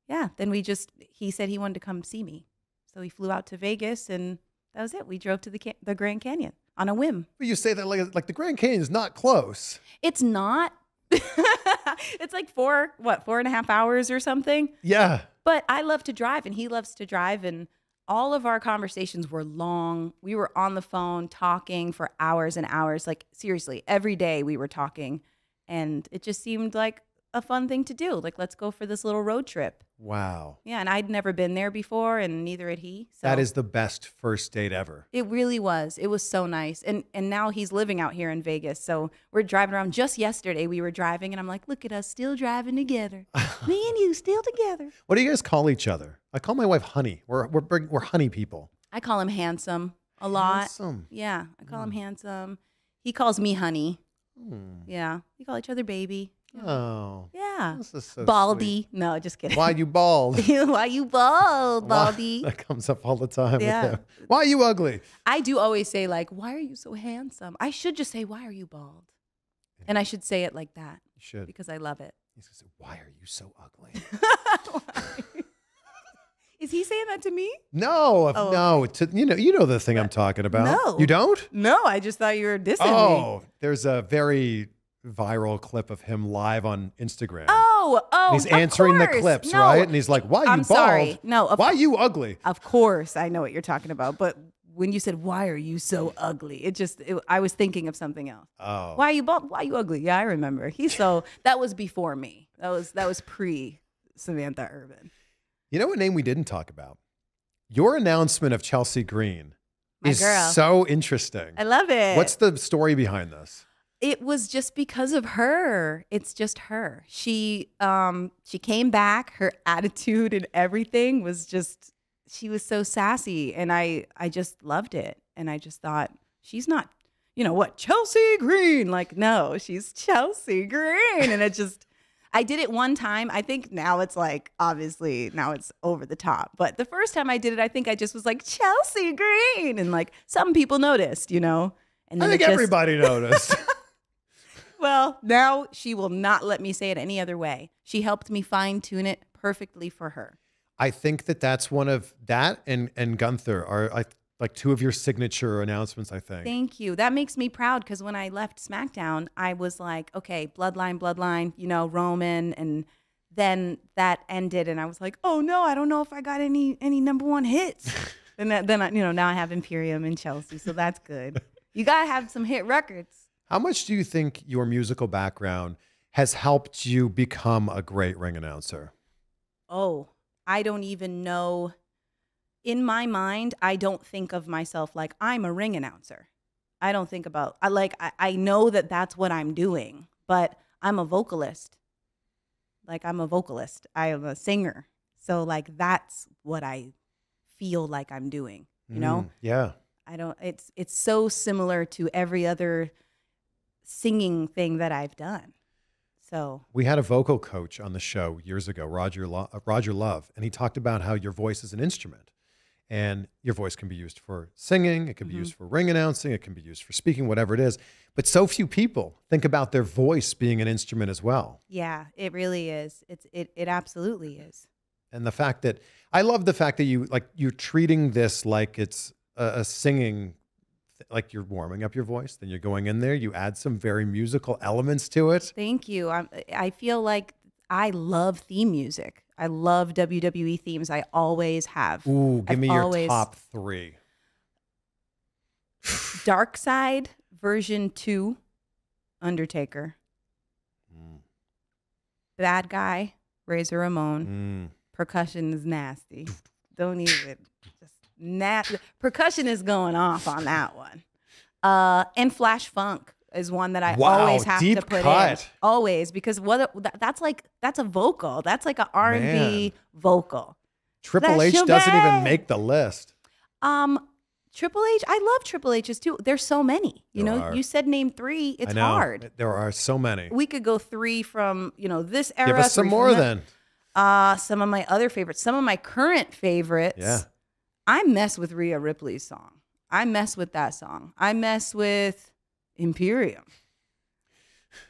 yeah, then he said he wanted to come see me. So he flew out to Vegas and that was it. We drove to the Grand Canyon on a whim. But you say that like the Grand Canyon is not close. It's not. It's 4.5 hours or something. Yeah. But I love to drive and he loves to drive. And all of our conversations were long. We were on the phone talking for hours and hours. Seriously, every day we were talking. And it just seemed like a fun thing to do. Let's go for this little road trip. Wow. Yeah, and I'd never been there before, and neither had he. So that is the best first date ever. It really was. It was so nice. And now he's living out here in Vegas. So we're driving around. Just yesterday we were driving, and I'm like, look at us still driving together. Me and you still together. What do you guys call each other? I call my wife Honey. We're honey people. I call him handsome a lot. Handsome. Yeah, I call him handsome. He calls me honey. Yeah, we call each other baby. Oh. Yeah. This is so Baldy. sweet. No, just kidding. Why you bald? Why you bald, Baldy? That comes up all the time. Yeah. With him. Why you ugly? I do always say why are you so handsome? I should just say, why are you bald? And I should say it like that. You should. Because I love it. He's going to say, why are you so ugly? Is he saying that to me? No, Oh. no. You know the thing I'm talking about. No. You don't? No, I just thought you were dissing me. Oh, there's a very viral clip of him live on Instagram. Oh, And he's answering the course. clips, No. right? And he's like, why you I'm bald? sorry. No, why you ugly? Of course, I know what you're talking about. But when you said, why are you so ugly? I was thinking of something else. Oh. Why are you bald? Why are you ugly? Yeah, I remember. That was before me. That was pre Samantha Irvin. You know what name we didn't talk about? Your announcement of Chelsea Green My is girl. so interesting. I love it. What's the story behind this? It was just because of her. It's just her. She came back. Her attitude and everything was just, she was so sassy. And I just loved it. And I just thought, she's not, Chelsea Green. No, she's Chelsea Green. And I did it one time. I think now it's obviously now it's over the top. But the first time I did it, I think I just was like, Chelsea Green. And some people noticed, And then I think everybody noticed. Well, now she will not let me say it any other way. She helped me fine tune it perfectly for her. I think that's one of that and Gunther are like two of your signature announcements, I think. Thank you. That makes me proud because when I left SmackDown, I was like, okay, bloodline, Roman. And then that ended and I was like, oh no, I don't know if I got any #1 hits. And then now I have Imperium and Chelsea. So that's good. You got to have some hit records. How much do you think your musical background has helped you become a great ring announcer? Oh, I don't even know. In my mind, I don't think of myself like I'm a ring announcer. I don't think about, I know that that's what I'm doing, but I'm a vocalist. Like, I'm a vocalist. I am a singer. So, like, that's what I feel like I'm doing, you know? Yeah. It's so similar to every other singing thing that I've done. So we had a vocal coach on the show years ago, Roger Love, and he talked about how your voice is an instrument. And your voice can be used for singing, it can be used for ring announcing, it can be used for speaking, whatever it is. But so few people think about their voice being an instrument as well. Yeah, it really is. It absolutely is. And the fact that, I love the fact that you're treating this like it's a singing, like you're warming up your voice, then you're going in there, you add some very musical elements to it. Thank you. I feel like I love theme music. I love WWE themes. I always have. Ooh, give me your top 3. Dark Side version 2, Undertaker. Bad Guy, Razor Ramon. Percussion is nasty. Don't even. Just nasty. Percussion is going off on that one. And Flash Funk is one that I always have to put in. Always, because that's a vocal. That's like an R&B vocal. Triple H doesn't even make the list. Triple H, I love Triple H's too. There's so many. You said name 3. It's hard. There are so many. We could go 3 from, this era. Give us some more then. Some of my other favorites. Some of my current favorites. Yeah. I mess with Rhea Ripley's song. I mess with that song. I mess with Imperium.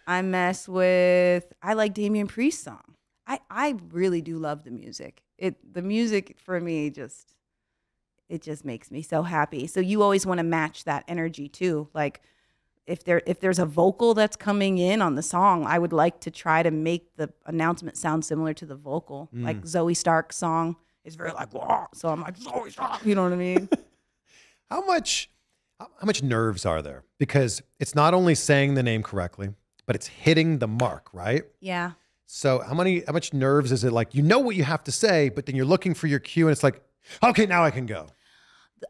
I like Damian Priest's song. I really do love the music. The music for me it just makes me so happy. So you always want to match that energy too. Like if there's a vocal that's coming in on the song, I would like to try to make the announcement sound similar to the vocal. Like Zoe Stark's song is very like, whoa. So I'm like, Zoe Stark, you know what I mean? How much nerves are there? Because it's not only saying the name correctly, but it's hitting the mark, right? Yeah. So how much nerves is it? Like, you know what you have to say, but then you're looking for your cue and it's like, okay, now I can go.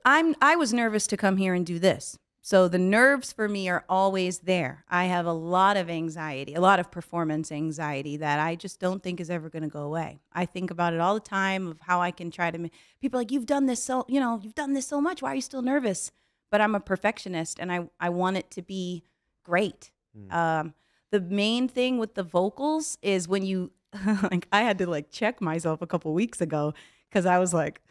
I was nervous to come here and do this. So the nerves for me are always there. I have a lot of anxiety, a lot of performance anxiety that I just don't think is ever going to go away. I think about it all the time of how I can try to people are like, you've done this so much. Why are you still nervous? But I'm a perfectionist and I want it to be great. The main thing with the vocals is when you, like, I had to check myself a couple weeks ago because I was like,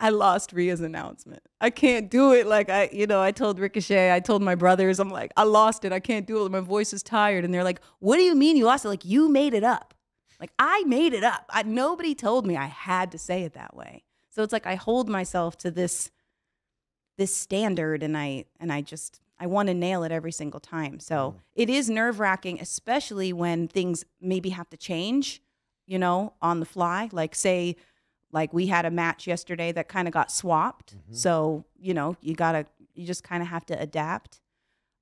I lost Rhea's announcement. I can't do it. I told Ricochet, I told my brothers, I'm like, I lost it. I can't do it. My voice is tired. And they're like, what do you mean you lost it? Like, you made it up. Like, I made it up. Nobody told me I had to say it that way. So it's like I hold myself to this standard and I want to nail it every single time. So it is nerve-wracking, especially when things maybe have to change, on the fly. Like, say, we had a match yesterday that kind of got swapped. So, you just kind of have to adapt.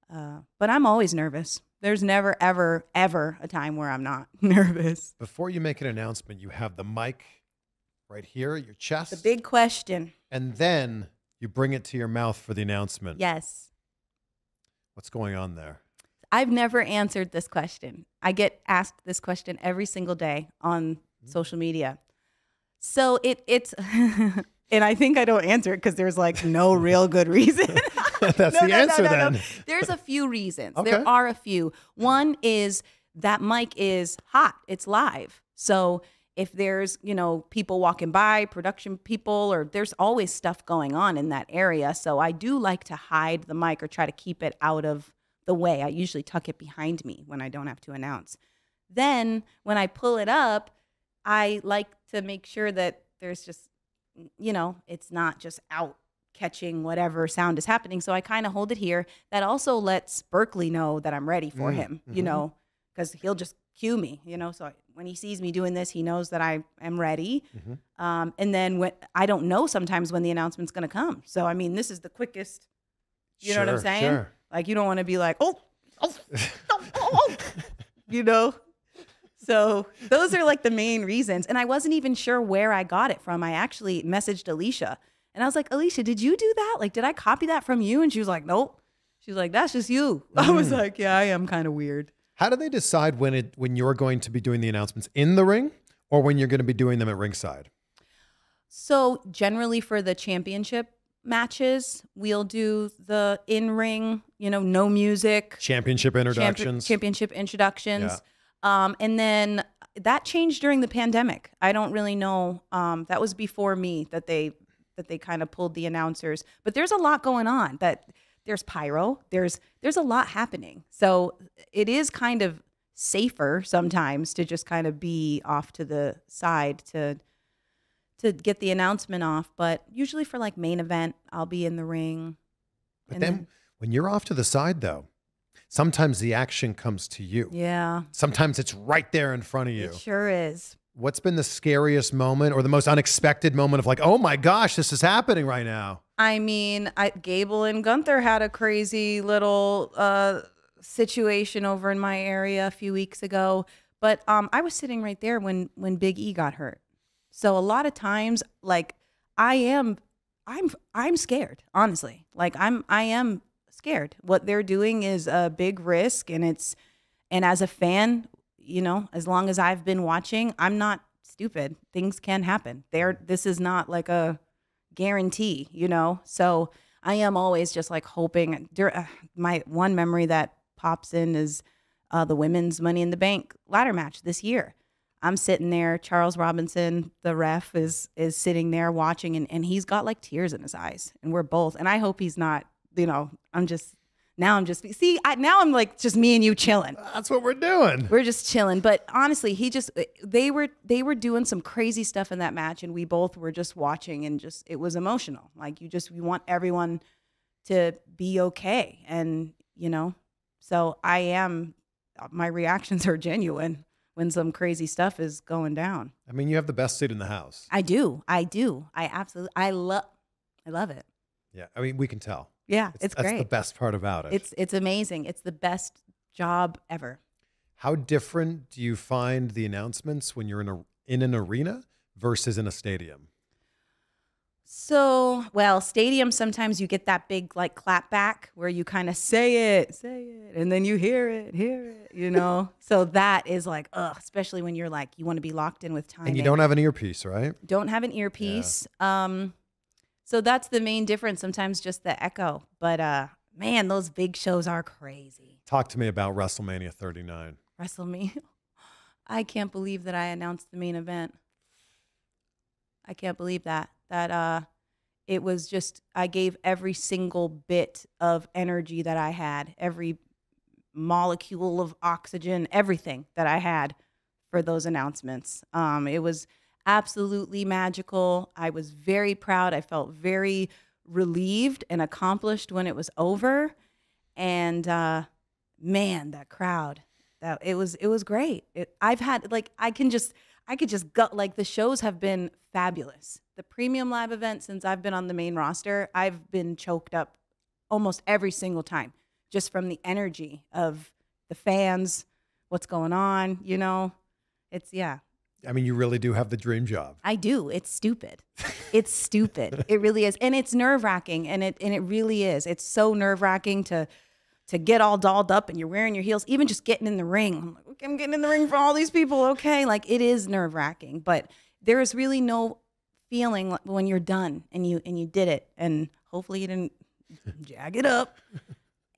But I'm always nervous. There's never, ever, ever a time where I'm not nervous. Before you make an announcement, you have the mic right here at your chest. The big question. And then you bring it to your mouth for the announcement. Yes. What's going on there? I've never answered this question. I get asked this question every single day on social media. So it's, and I think I don't answer it because there's no real good reason. That's the answer then. No. There's a few reasons. Okay. There are a few. One is that mic is hot. It's live. So if there's, people walking by, production people, or there's always stuff going on in that area. So I do like to hide the mic or try to keep it out of the way. I usually tuck it behind me when I don't have to announce. Then when I pull it up, I like to make sure that there's just, it's not just out catching whatever sound is happening. So I kind of hold it here. That also lets Berkeley know that I'm ready for him, because he'll just cue me, So when he sees me doing this, he knows that I am ready. And then when I don't know sometimes when the announcement's going to come. So, I mean, this is the quickest, you know what I'm saying? Sure. Like, you don't want to be like, So those are like the main reasons. And I wasn't even sure where I got it from. I actually messaged Alicia and I was like, Alicia, did you do that? Like, did I copy that from you? And she was like, nope. She was like, that's just you. I was like, yeah, I am kind of weird. How do they decide when you're going to be doing the announcements in the ring or when you're going to be doing them at ringside? So generally for the championship matches, we'll do the in-ring, no music. Championship introductions. Championship introductions. Yeah. And then that changed during the pandemic. I don't really know. That was before me that they kind of pulled the announcers. But there's a lot going on. There's pyro. There's a lot happening. So it is kind of safer sometimes to just kind of be off to the side to get the announcement off. But usually for like main event, I'll be in the ring. But then when you're off to the side, though, sometimes the action comes to you. Yeah. Sometimes it's right there in front of you. It sure is. What's been the scariest moment or the most unexpected moment of like, oh my gosh, this is happening right now? I mean, Gable and Gunther had a crazy little situation over in my area a few weeks ago. But I was sitting right there when Big E got hurt. So a lot of times, like I'm scared, honestly. Like I am scared. What they're doing is a big risk, and as a fan, as long as I've been watching, I'm not stupid. Things can happen. This is not like a guarantee, So I am always just like hoping. My one memory that pops in is the women's Money in the Bank ladder match this year. I'm sitting there. Charles Robinson, the ref, is sitting there watching, and he's got like tears in his eyes, and we're both. And I hope he's not. Now I'm just me and you chilling. That's what we're doing. We're just chilling. But honestly, they were doing some crazy stuff in that match, and we both were just watching, and it was emotional. Like we want everyone to be okay, and so my reactions are genuine when some crazy stuff is going down. I mean, you have the best seat in the house. I do. I love it. Yeah. I mean, we can tell. Yeah, it's great. That's the best part about it. It's amazing. It's the best job ever. How different do you find the announcements when you're in an arena versus in a stadium? So, stadium, sometimes you get that big like clap back where you kind of say it, and then you hear it, So that is like, especially when you're like, you want to be locked in with time. And you don't have an earpiece, right? Don't have an earpiece. Yeah. So that's the main difference. Sometimes just the echo. But man, those big shows are crazy. Talk to me about WrestleMania 39. WrestleMania. I can't believe that I announced the main event. I can't believe that. It was just, I gave every single bit of energy that I had, every molecule of oxygen, everything that I had for those announcements. It was absolutely magical. I was very proud. I felt very relieved and accomplished when it was over. And man, that crowd, it was great. I've had like, I could just gut, like the shows have been fabulous. The premium live event, since I've been on the main roster, I've been choked up almost every single time, just from the energy of the fans, what's going on, yeah. I mean, you really do have the dream job. I do. It's stupid. It's stupid. It really is. And it's nerve-wracking, and it really is. It's so nerve-wracking to get all dolled up and you're wearing your heels, even just getting in the ring. I'm like, okay, I'm getting in the ring for all these people. Okay. Like it is nerve-wracking, but there is really no feeling when you're done and you did it, and hopefully you didn't jag it up,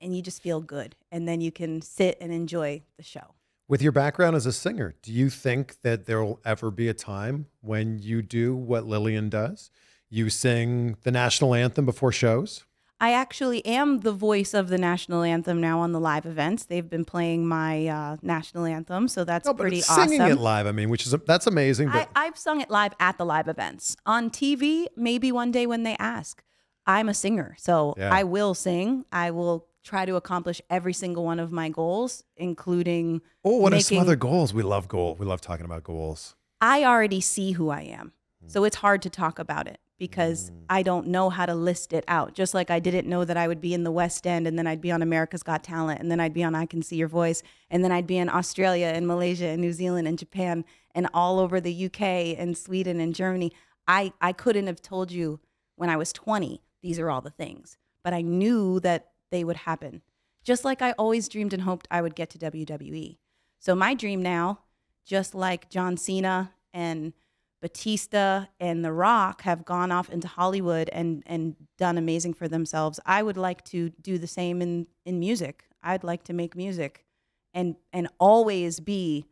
and you just feel good. And then you can sit and enjoy the show. With your background as a singer, do you think that there will ever be a time when you do what Lillian does? You sing the national anthem before shows? I actually am the voice of the national anthem now on the live events. They've been playing my national anthem, so that's pretty awesome. Singing it live, I mean, that's amazing. But I've sung it live at the live events. On TV, maybe one day when they ask. I'm a singer, so yeah. I will sing. I will try to accomplish every single one of my goals, including what are some other goals? We love goals. We love talking about goals. I already see who I am, so it's hard to talk about it because I don't know how to list it out. Just like I didn't know that I would be in the West End, and then I'd be on America's Got Talent, and then I'd be on I Can See Your Voice, and then I'd be in Australia and Malaysia and New Zealand and Japan and all over the UK and Sweden and Germany. I couldn't have told you when I was 20, these are all the things, but I knew that they would happen. Just like I always dreamed and hoped I would get to WWE. So my dream now, just like John Cena and Batista and The Rock have gone off into Hollywood and done amazing for themselves, I would like to do the same in music. I'd like to make music and always be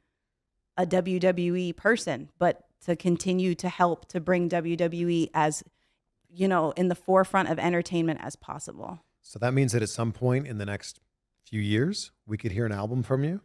a WWE person, but to continue to help to bring WWE as, you know, in the forefront of entertainment as possible. So that means that at some point in the next few years, we could hear an album from you?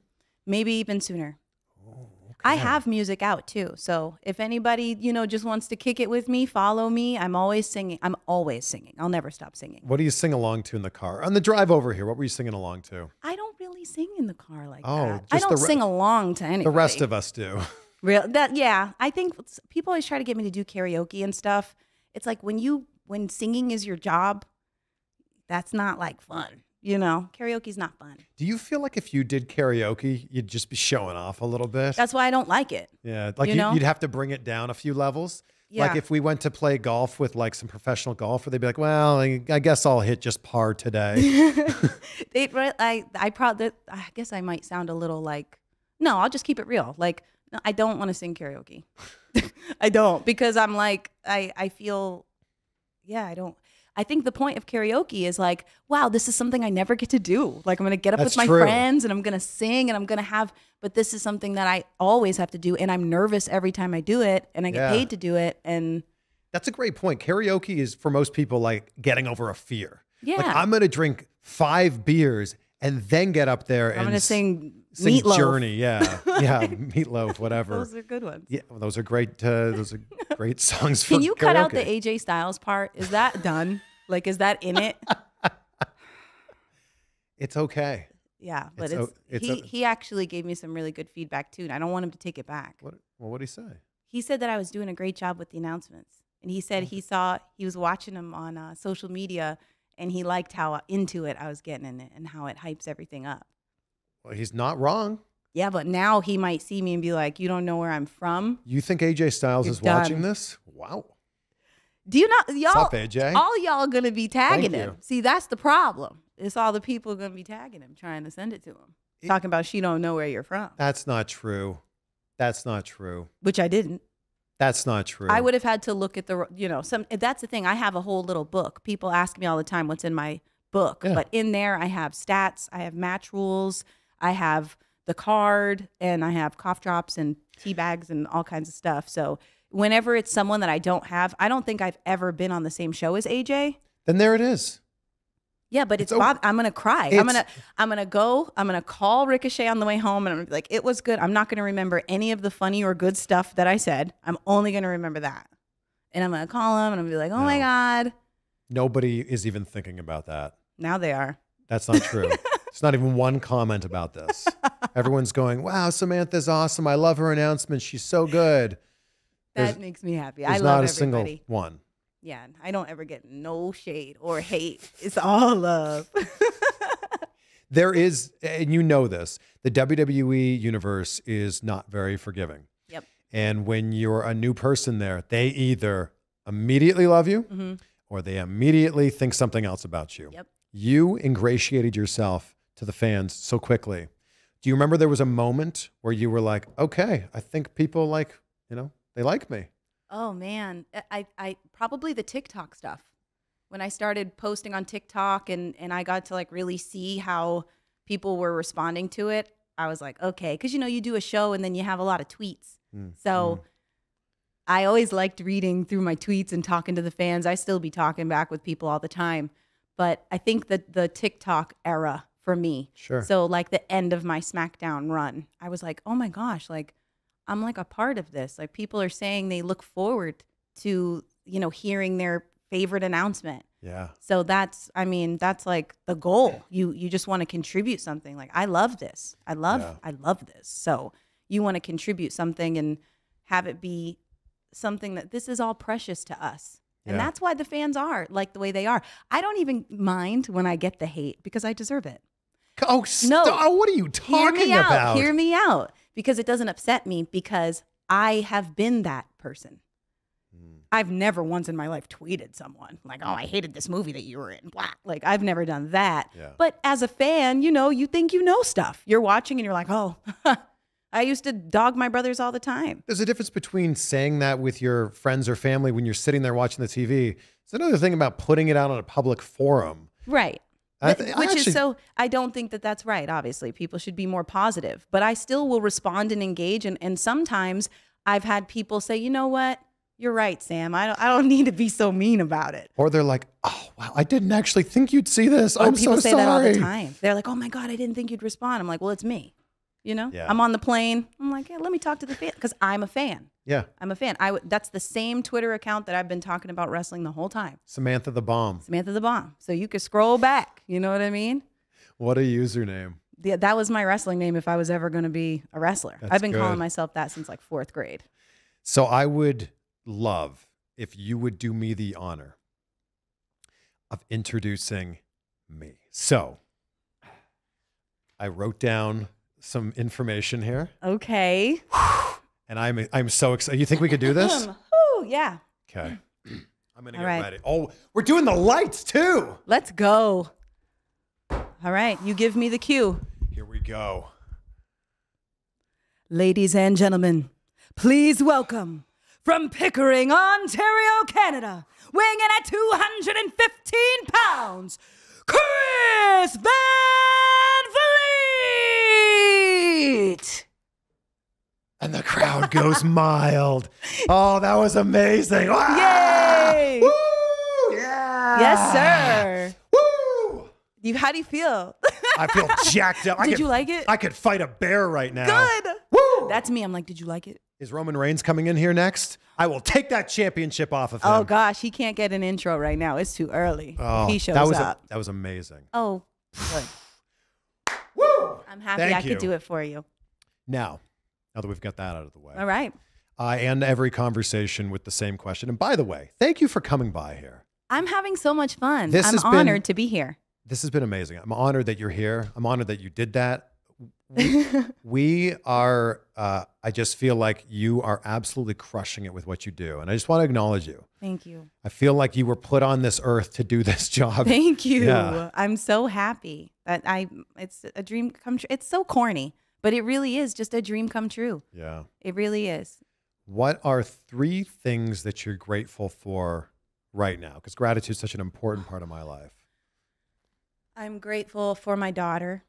Maybe even sooner. Oh, okay. I have music out too. So if anybody, you know, just wants to kick it with me, follow me. I'm always singing. I'll never stop singing. What do you sing along to in the car? On the drive over here, what were you singing along to? I don't really sing in the car like Oh, that. just I don't sing along to anybody. The rest of us do. Yeah. I think people always try to get me to do karaoke and stuff. It's like when singing is your job, that's not like fun. You know, karaoke's not fun. Do you feel like if you did karaoke, you'd just be showing off a little bit? That's why I don't like it. Yeah, like you know? you'd have to bring it down a few levels. Yeah. Like if we went to play golf with like some professional golfer, they'd be like, well, I guess I'll hit just par today. I guess I might sound a little like, no, I'll just keep it real. Like, no, I don't want to sing karaoke. I don't, because I'm like, I feel, yeah, I don't. I think the point of karaoke is like, wow, this is something I never get to do. Like I'm going to get up with my friends and I'm going to sing and I'm going to but this is something that I always have to do. And I'm nervous every time I do it and I get paid to do it. And that's a great point. Karaoke is for most people like getting over a fear. Yeah. Like I'm going to drink 5 beers and then get up there and I'm going to sing Meatloaf. Journey. Yeah. Yeah. Meatloaf, whatever. Those are good ones. Yeah. Well, those are great songs for Can you cut out the karaoke. AJ Styles part? Is that done? Like, is that in it? It's okay. Yeah, but he actually gave me some really good feedback too, and I don't want him to take it back. What did he say? He said that I was doing a great job with the announcements, and he said he was watching them on social media, and he liked how into it I was getting in it and how it hypes everything up. Well, he's not wrong. Yeah, but now he might see me and be like, "You don't know where I'm from." You think AJ Styles is watching this? Wow. Do you not, y'all? What's up, AJ? All y'all gonna be tagging Thank him. you. See, that's the problem. It's all the people gonna be tagging him, trying to send it to him, talking about she don't know where you're from. That's not true. That's not true. Which I didn't. That's not true. I would have had to look at that's the thing. I have a whole little book. People ask me all the time what's in my book, but in there I have stats, I have match rules, I have the card, and I have cough drops and tea bags and all kinds of stuff. So whenever it's someone that I don't have, I don't think I've ever been on the same show as AJ. Then there it is. Yeah, but I'm gonna cry. I'm gonna call Ricochet on the way home, and I'm gonna be like, it was good. I'm not gonna remember any of the funny or good stuff that I said. I'm only gonna remember that. And I'm gonna call him, and I'm gonna be like, oh my God. Nobody is even thinking about that. Now they are. That's not true. It's not even one comment about this. Everyone's going, wow, Samantha's awesome. I love her announcement. She's so good. That makes me happy. There's I love not a everybody. single one. Yeah, I don't ever get no shade or hate. It's all love. There is, and you know this, the WWE Universe is not very forgiving. Yep. And when you're a new person there, they either immediately love you or they immediately think something else about you. Yep. You ingratiated yourself to the fans so quickly. Do you remember there was a moment where you were like, okay, I think people they like me? Oh man, I probably the TikTok stuff. When I started posting on TikTok and I got to like really see how people were responding to it, I was like, okay, because you do a show and then you have a lot of tweets. So I always liked reading through my tweets and talking to the fans. I still be talking back with people all the time, but I think that the TikTok era for me. Sure. So like the end of my SmackDown run, I was like, oh my gosh, like I'm like a part of this. Like people are saying they look forward to, hearing their favorite announcement. Yeah. So that's like the goal. You just want to contribute something. Like I love this. I love this. So you want to contribute something and have it be something that this is all precious to us. And that's why the fans are like the way they are. I don't even mind when I get the hate because I deserve it. Oh, no. What are you talking about? Hear me out. Because it doesn't upset me because I have been that person. I've never once in my life tweeted someone like, oh, I hated this movie that you were in. Blah. Like, I've never done that. Yeah. But as a fan, you know, you think you know stuff. You're watching and you're like, oh, I used to dog my brothers all the time. There's a difference between saying that with your friends or family when you're sitting there watching the TV. It's another thing about putting it out on a public forum. Right. I don't think that that's right. Obviously, people should be more positive, but I still will respond and engage. And sometimes I've had people say, you know what? You're right, Sam. I don't need to be so mean about it. Or they're like, oh, wow, I didn't actually think you'd see this. I'm so sorry. People say that all the time. They're like, oh my God, I didn't think you'd respond. I'm like, well, it's me. You know, I'm on the plane. I'm like, yeah, let me talk to the fan because I'm a fan. Yeah. I'm a fan. That's the same Twitter account that I've been talking about wrestling the whole time. Samantha the Bomb. Samantha the Bomb. So you could scroll back. You know what I mean? What a username. Yeah, that was my wrestling name if I was ever going to be a wrestler. I've been calling myself that since like 4th grade. So I would love if you would do me the honor of introducing me. So I wrote down some information here. Okay. And I'm so excited. You think we could do this? Oh, yeah. Okay. I'm going to get ready. Oh, we're doing the lights too. Let's go. All right. You give me the cue. Here we go. Ladies and gentlemen, please welcome from Pickering, Ontario, Canada, weighing in at 215 pounds, Chris Van Vliet. And the crowd goes mild. Oh, that was amazing. Wow. Yay. Woo. Yeah. Yes, sir. Woo. How do you feel? I feel jacked up. Did you like it? I could fight a bear right now. Good. Woo. That's me. I'm like, did you like it? Is Roman Reigns coming in here next? I will take that championship off of him. Oh, gosh. He can't get an intro right now. It's too early. Oh, he shows up. That was amazing. Oh, good. Woo! I'm happy I could do it for you. Now that we've got that out of the way. All right. I end every conversation with the same question. And by the way, thank you for coming by here. I'm having so much fun. I'm honored to be here. This has been amazing. I'm honored that you're here. I'm honored that you did that. We are, I just feel like you are absolutely crushing it with what you do. And I just want to acknowledge you. Thank you. I feel like you were put on this earth to do this job. Thank you. Yeah. I'm so happy that it's a dream come true. It's so corny, but it really is just a dream come true. Yeah. It really is. What are 3 things that you're grateful for right now? Because gratitude is such an important part of my life. I'm grateful for my daughter.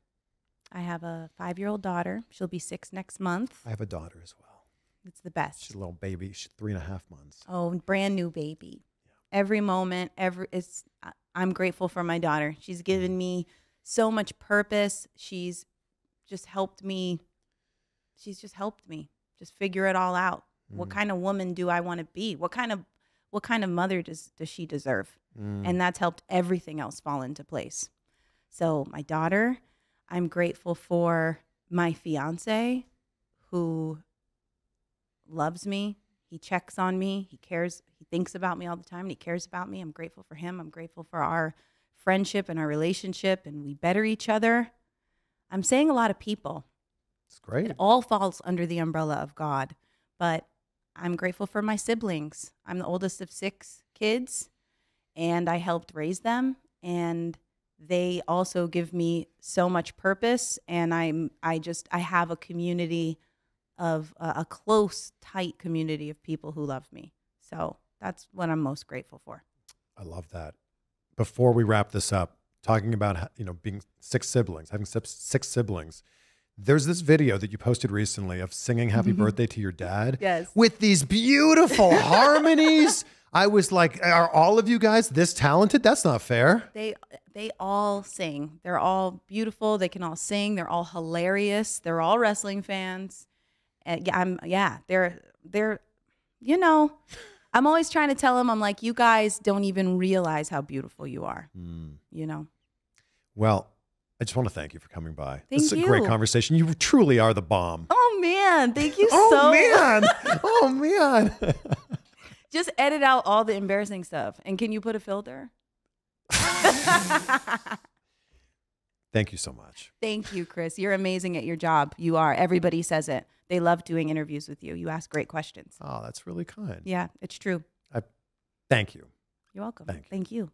I have a 5-year-old daughter. She'll be 6 next month. I have a daughter as well. It's the best. She's a little baby. She's 3.5 months. Oh, brand new baby. Yeah. Every moment, I'm grateful for my daughter. She's given me so much purpose. She's just helped me. She's just helped me just figure it all out. What kind of woman do I want to be? What kind of mother does she deserve? And that's helped everything else fall into place. So my daughter, I'm grateful for my fiancé who loves me. He checks on me. He cares. He thinks about me all the time. And he cares about me. I'm grateful for him. I'm grateful for our friendship and our relationship, and we better each other. I'm saying a lot of people. It's great. It all falls under the umbrella of God. But I'm grateful for my siblings. I'm the oldest of 6 kids, and I helped raise them. And they also give me so much purpose, and I have a community of a close, tight community of people who love me. So that's what I'm most grateful for. I love that. Before we wrap this up, talking about being 6 siblings, having 6 siblings. There's this video that you posted recently of singing "Happy Birthday" to your dad. Yes. With these beautiful harmonies. I was like, are all of you guys this talented? That's not fair. They all sing. They're all beautiful. They can all sing. They're all hilarious. They're all wrestling fans. And they're I'm always trying to tell them, I'm like, you guys don't even realize how beautiful you are. Well, I just want to thank you for coming by. Thank This is you. a great conversation. You truly are the bomb. Oh man, thank you Oh so man. Oh man. Just edit out all the embarrassing stuff. And can you put a filter? Thank you so much. Thank you, Chris. You're amazing at your job. You are. Everybody says it. They love doing interviews with you. You ask great questions. Oh, that's really kind. Yeah, it's true. Thank you. You're welcome. Thank you. Thank you.